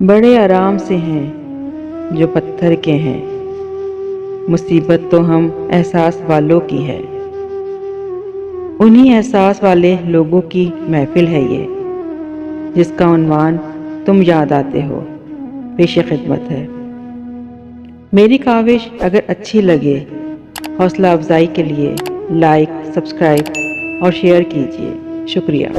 बड़े आराम से हैं जो पत्थर के हैं। मुसीबत तो हम एहसास वालों की है। उन्हीं एहसास वाले लोगों की महफिल है ये, जिसका उन्वान तुम याद आते हो। पेश खिदमत है। मेरी काविश अगर अच्छी लगे, हौसला अफजाई के लिए लाइक, सब्सक्राइब और शेयर कीजिए। शुक्रिया।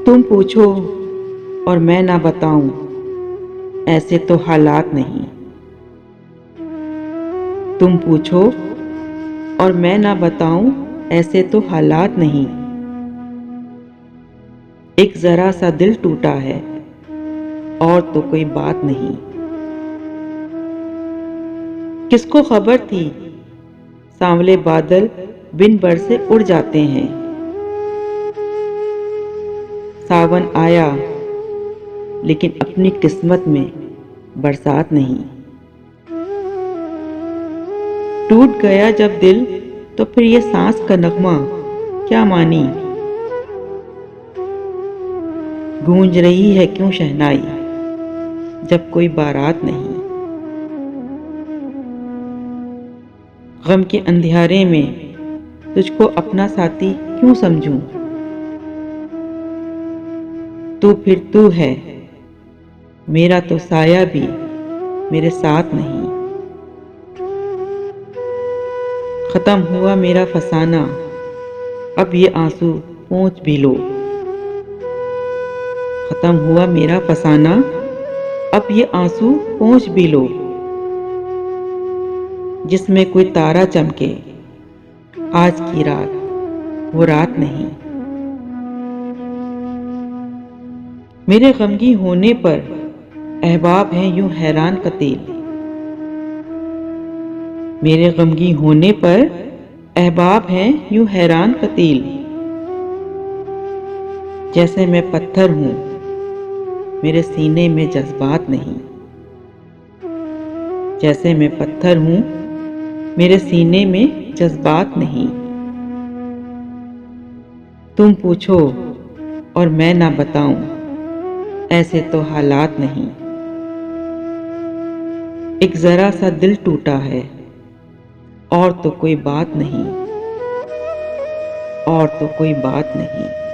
तुम पूछो और मैं ना बताऊं, ऐसे तो हालात नहीं। तुम पूछो और मैं ना बताऊं, ऐसे तो हालात नहीं। एक जरा सा दिल टूटा है और तो कोई बात नहीं। किसको खबर थी सांवले बादल बिन बरसे उड़ जाते हैं। सावन आया लेकिन अपनी किस्मत में बरसात नहीं। टूट गया जब दिल तो फिर ये सांस का नगमा क्या मानी। गूंज रही है क्यों शहनाई जब कोई बारात नहीं। गम के अंधियारे में तुझको अपना साथी क्यों समझूं। तू फिर तू है, मेरा तो साया भी मेरे साथ नहीं। खत्म हुआ मेरा फसाना, अब ये आंसू पोंछ भी लो। खत्म हुआ मेरा फसाना, अब ये आंसू पोंछ भी लो। जिसमें कोई तारा चमके आज की रात वो रात नहीं। मेरे गमगी होने पर अहबाब हैं यूं हैरान कतील। मेरे गमगी होने पर अहबाब हैं यूं हैरान कतील। जैसे मैं पत्थर हूं मेरे सीने में जज्बात नहीं। जैसे मैं पत्थर हूं मेरे सीने में जज्बात नहीं। तुम पूछो और मैं ना बताऊं, ऐसे तो हालात नहीं। एक जरा सा दिल टूटा है और तो कोई बात नहीं। और तो कोई बात नहीं।